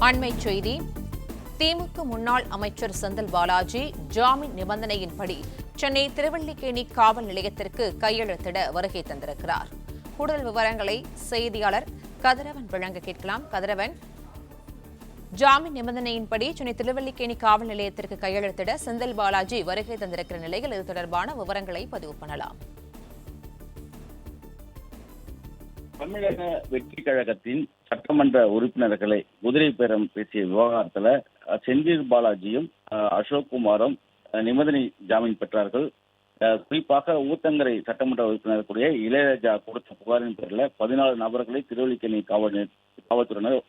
அண்மைச் செய்தி. திமுக முன்னாள் அமைச்சர் செந்தில் பாலாஜி ஜாமீன் நிபந்தனையின்படி சென்னை திருவல்லிக்கேணி காவல் நிலையத்திற்கு கையெழுத்திட வருகை தந்திருக்கிறார். கூடுதல் விவரங்களை செய்தியாளர் கதிரவன் வழங்க கேட்கலாம். கதிரவன், ஜாமீன் நிபந்தனையின்படி சென்னை திருவல்லிக்கேணி காவல் நிலையத்திற்கு கையெழுத்திட செந்தில் பாலாஜி வருகை தந்திருக்கிற நிலையில் இது தொடர்பான விவரங்களை பதிவு பண்ணலாம். தமிழக வெற்றி கழகத்தின் சட்டமன்ற உறுப்பினர்களை குதிரை பேரம் பேசிய விவகாரத்துல செந்தில் பாலாஜியும் அசோக்குமாரும் நிபந்தனை ஜாமீன் பெற்றார்கள். குறிப்பாக ஊத்தங்கரை சட்டமன்ற உறுப்பினர் கூடிய இளையராஜா கொடுத்த புகாரின் பேரில் 14 நபர்களை திருவல்லிக்கேணி காவல்துறையினர்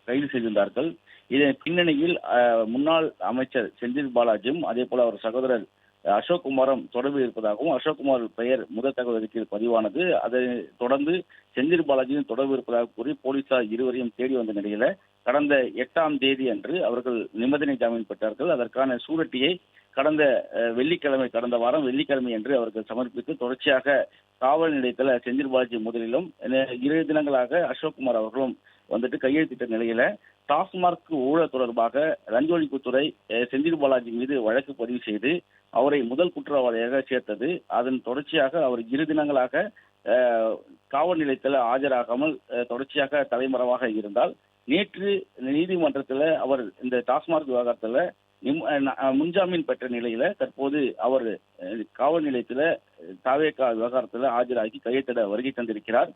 கைது செய்திருந்தார்கள். இதன் பின்னணியில் முன்னாள் அமைச்சர் செந்தில் பாலாஜியும் அதே போல அவர் சகோதரர் அசோக்குமாரும் தொடர்பு இருப்பதாகவும் அசோக்குமார் பெயர் முதல் தகவல் அறிக்கையில் பதிவானது. அதை தொடர்ந்து செந்தில் பாலாஜியும் தொடர்பு இருப்பதாக கூறி போலீசார் இருவரையும் தேடி வந்த நிலையில கடந்த 8ஆம் தேதி அன்று அவர்கள் நிபந்தனை ஜாமீன் பெற்றார்கள். அதற்கான சூரட்டியை கடந்த வாரம் வெள்ளிக்கிழமை அன்று அவர்கள் சமர்ப்பித்து தொடர்ச்சியாக காவல் நிலையத்தில் செந்தில் பாலாஜி முதலிலும் 2 தினங்களாக அசோக்குமார் அவர்களும் வந்துட்டு கையெழுத்திட்ட நிலையில டாஸ்மார்க் ஊழல் தொடர்பாக லஞ்ச ஒழிப்புத்துறை செந்தில் பாலாஜி மீது வழக்கு பதிவு செய்து அவரை முதல் குற்றவாளியாக சேர்த்தது. அதன் தொடர்ச்சியாக அவர் 2 தினங்களாக காவல் நிலையத்தில் ஆஜராகாமல் தொடர்ச்சியாக தலைமறைவாக இருந்தால் நேற்று நீதிமன்றத்தில் அவர் இந்த டாஸ்மார்க் விவகாரத்தில் முன்ஜாமீன் பெற்ற நிலையில தற்போது அவர் காவல் நிலையத்தில் தாவேகா விவகாரத்தில் ஆஜராகி கையெழுத்திட வருகை தந்திருக்கிறார்.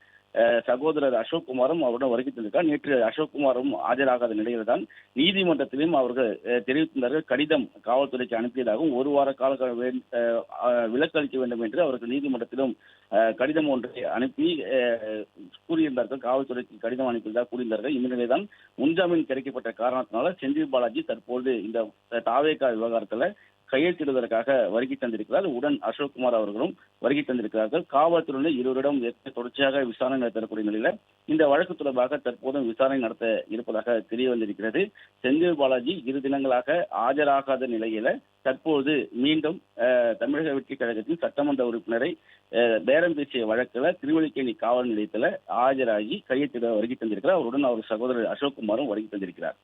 சகோதரர் அசோக்குமாரும் அவருடன் வருகை தந்திருக்கார். நேற்று அசோக்குமாரும் ஆஜராகாத நிலையில தான் நீதிமன்றத்திலும் அவர்கள் தெரிவித்திருந்தார்கள். கடிதம் காவல்துறைக்கு அனுப்பியதாகவும் 1 வார கால விலக்கு அளிக்க வேண்டும் என்று அவர்கள் நீதிமன்றத்திலும் கடிதம் ஒன்றை அனுப்பி கூறியிருந்தார்கள். காவல்துறைக்கு கடிதம் அனுப்பியதாக கூறியிருந்தார்கள். இந்த நிலைதான் முன்ஜாமீன் கிடைக்கப்பட்ட காரணத்தினால செந்தில் பாலாஜி தற்போது இந்த தாவேகா விவகாரத்தில் கையெழுத்திடுவதற்காக வருகை தந்திருக்கிறார். உடன் அசோக்குமார் அவர்களும் வருகை தந்திருக்கிறார்கள். காவல்துறையினர் இருவரிடம் தொடர்ச்சியாக விசாரணை நடத்தக்கூடிய நிலையில இந்த வழக்கு தொடர்பாக தற்போதும் விசாரணை நடத்த இருப்பதாக தெரிய வந்திருக்கிறது. செந்தில் பாலாஜி 2 தினங்களாக ஆஜராகாத நிலையில தற்போது மீண்டும் தமிழக வெற்றி கழகத்தின் சட்டமன்ற உறுப்பினரை பேரம் பேசிய வழக்கில் திருவல்லிக்கேணி காவல் நிலையத்தில் ஆஜராகி கையெழுத்திட வருகை தந்திருக்கிறார். அவருடன் அவர் சகோதரர் அசோக்குமாரும் வருகை தந்திருக்கிறார்.